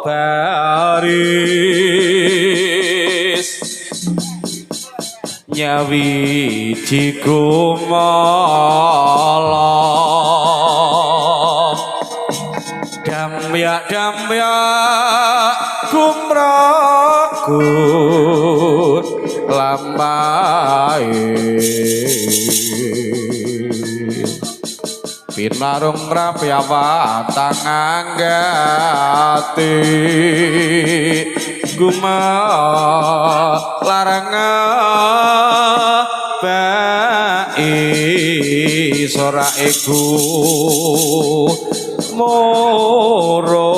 baris nyawiji gumala damya gumrakut lampahe pinarung rapyawatang anggati gumalaranga bai sora iku moro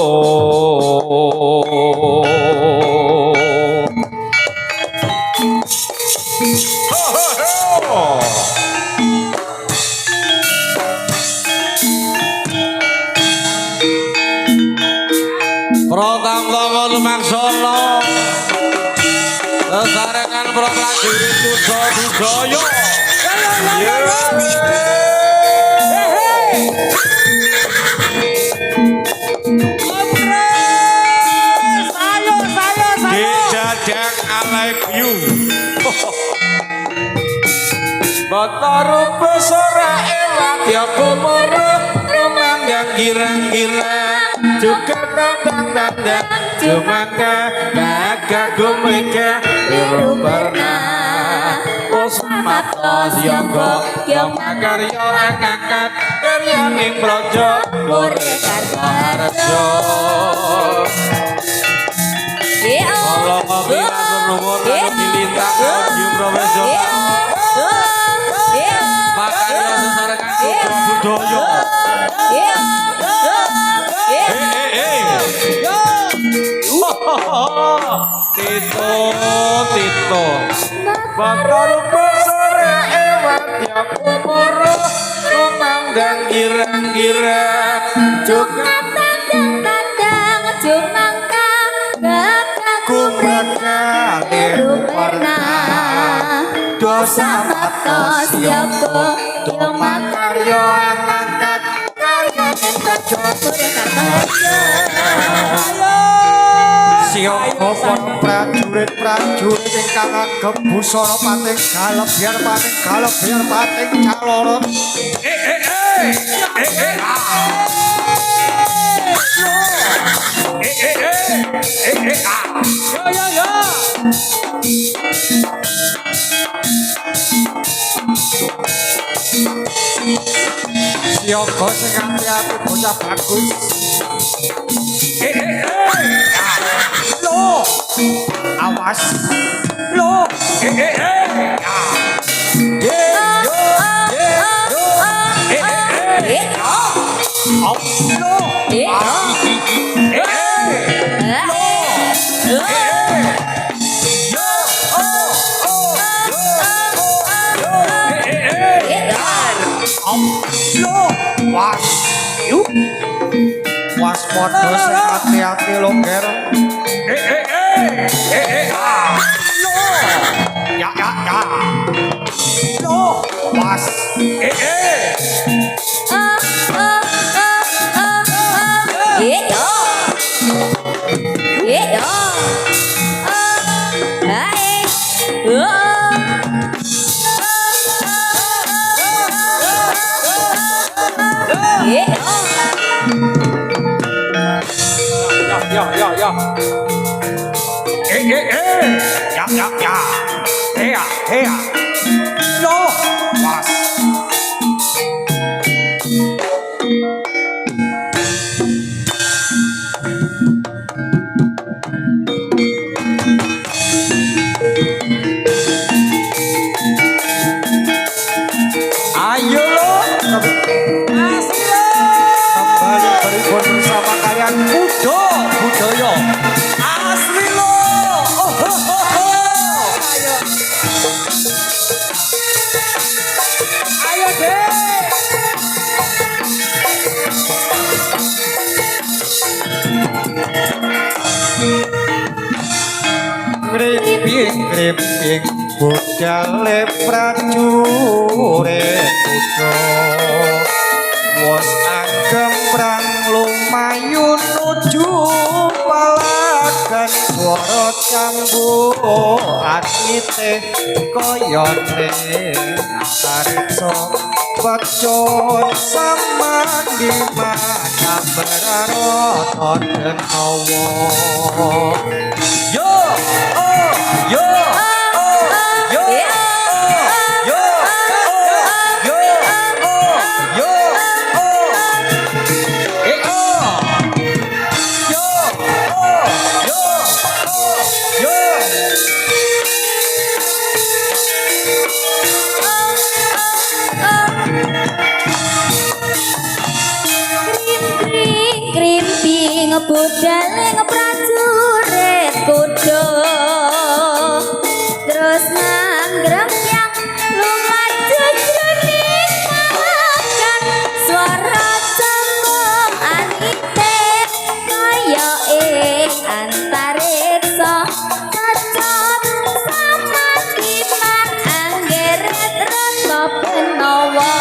Pratama lumaksana sesarengan para prajurit Budaya Dijajang I like you Batarupa sora ewat ya kumurut rumanggang girang-girang juga tandang-tandang cumaka naga gumika biru pernah osmatos yogo yang makaryo angkat karyaning projo murekar harjo kalau ngobiran nomor dilintang audio profesional makaryo sesarengan budaya Tito bakal besore ewat ya kumuru rumanggang girang-girang juga tandang-tandang jumangka kumraka biru pernah dosa matos yoko domakaryo angkat karya minta coba Siapa prajurit ingkang agem busana pating galep biar pating caloro Siapa sing ati-ati bocah bagus lo awas lo was podo sing ati-ati lo ger ya lo was ya lo was ayo lo asli lo kembali berikut bersama kalian budaya asli lo ayo deh kriping budale prajurit kudo wos agem prang lumayu nuju sambu atite koyone akaritso becut samandi mana beraroton denawa yo oh yo oh yo yo yo oh yo oh budal ngeprajurit kuda terus nanggrem yang lumaju jroning makan swara cembung anite kaya antariksa cecot sama diman anggeret rasa penawa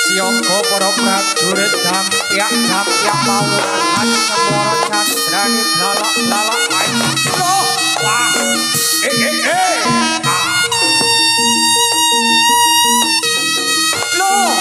Sioko para prajurit dampiak mawuhan semua cadrani blalak ayo was lo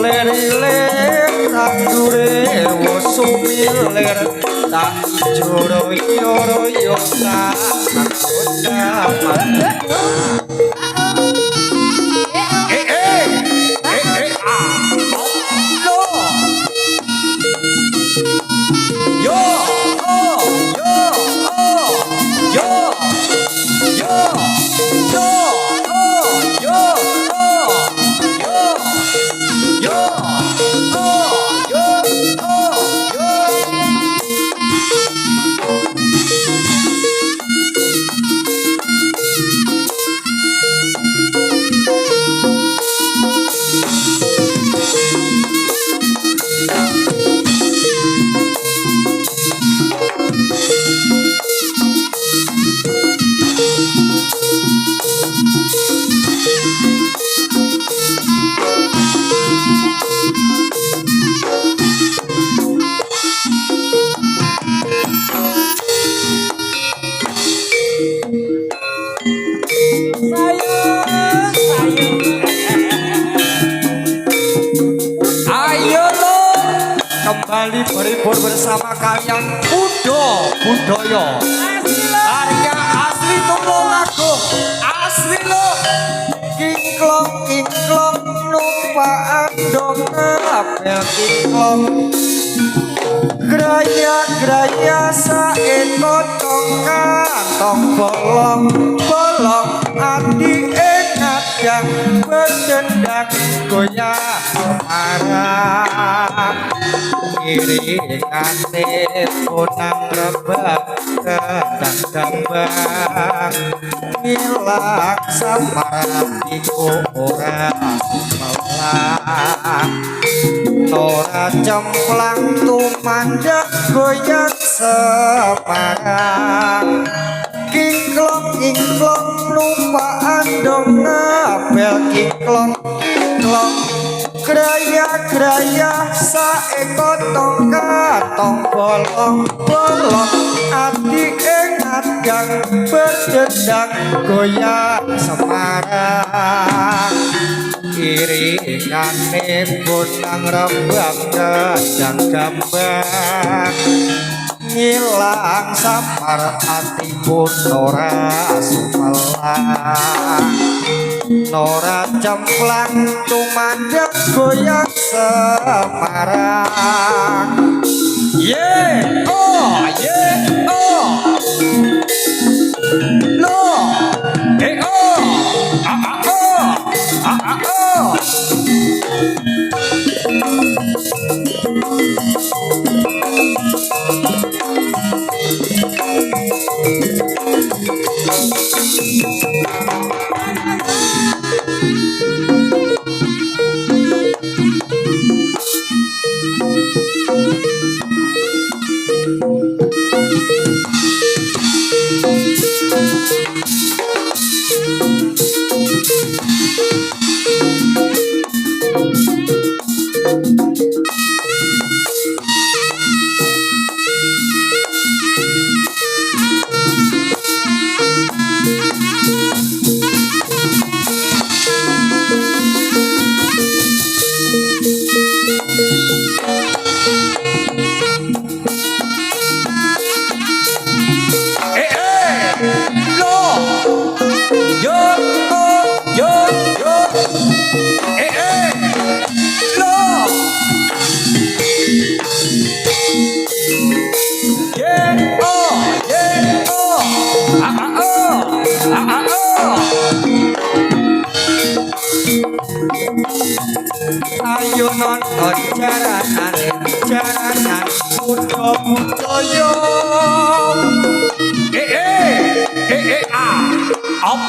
Ler-ler tandure wosumiler tak joro-yoro-yo tak dapat kembali berhibur bersama kalian budaya karya asli Tulung Agung asli lo kingklong numpaan dong apel kingklong graya saeko tong bolong ati enak yang berdendak goyang semarang iringane punang rebak kedang dambang ngilang samarang iku ora sumelang ora cemplang tumandang goyang semarang kingklong lumpaan dong apel kingklong graya saeko tong bolong ati ingat gang berdendang goyang semarang iringane punang rembang kedang gambang ngilang samar atipun ora sumelang nora cemplang tumandang goyang semarang lo ayo nonton jaranan budaya op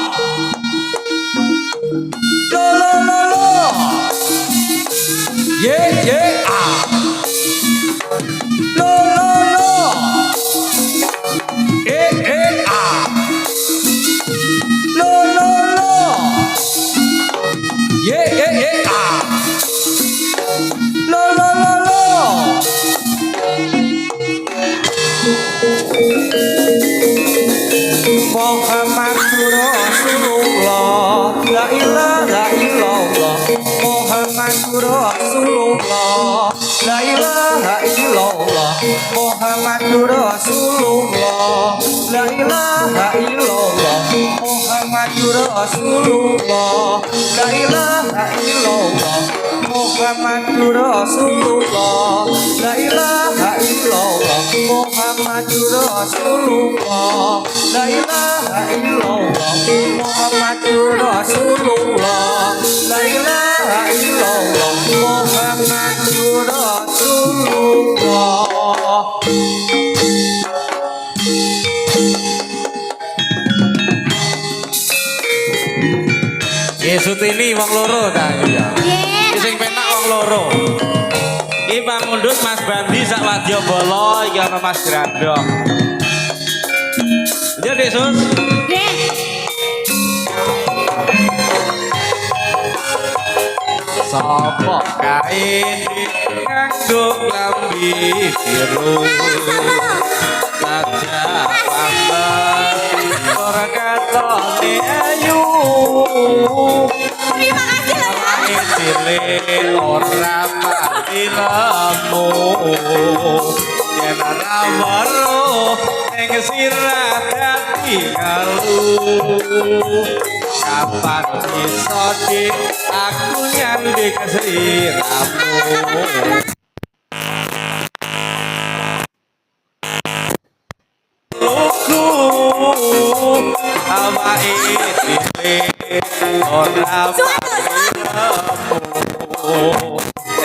lo ye lo Muhammad Rasulullah Muhammadur Rasulullah la ilaha illallah Muhammadur Rasulullah la ilaha illallah Muhammadur Rasulullah la ilaha illallah Muhammadur Rasulullah la ilaha illallah Muhammadur Rasulullah la ilaha illallah Muhammadur Rasulullah. Yesus ini wong loro ta ya. Sing penak wong loro. Iki pamundhut Mas Bandi sak Wadyabala iki ana Mas Grandong. Ya Yesus. Sapa kae nganggo klambi biru. Raja Pambar ora katone ayu. Terima kasih Pilih ora mati lemu yen ora weruh ning sirah dadi kalu kapan iso di aku nyambi kesiramu luku awake pilih ora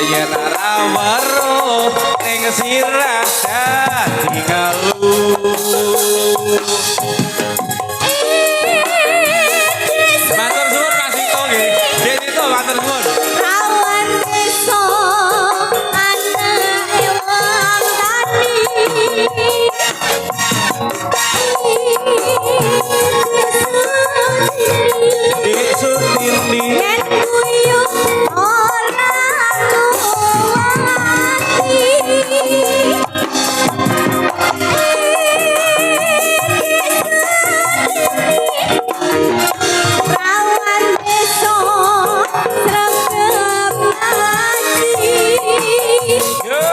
yen ora weruh ning sirah dadi kalu matur suwun Mas Ito nggih Dek Ito matur suwun Rawan desa anake wong tani Dek Sutini yen kuyu ora Rawan desa sregep ngaji yo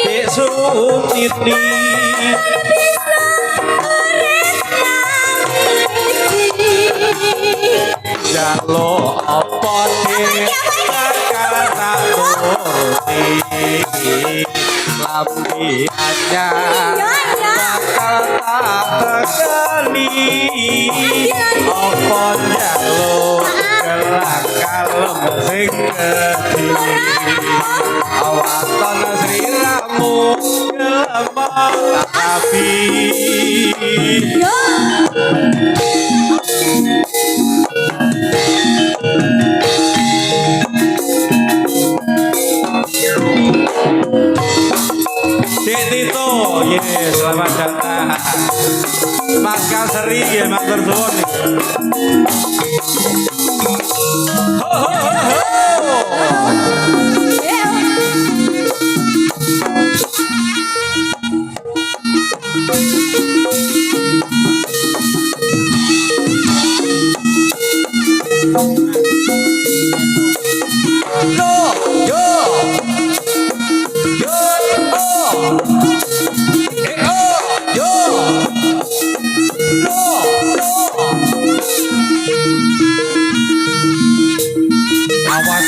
Dek Sutini jalo apa dek bakal tak turuti lambi anyar bakal tak tekani apa jalo gerak kalem sing kediri awaton sliramu gelemah api Dek Tito, yes, selamat datang. Mas Kaseri, ya, matur suwun. Ho ho ho ho. Awas.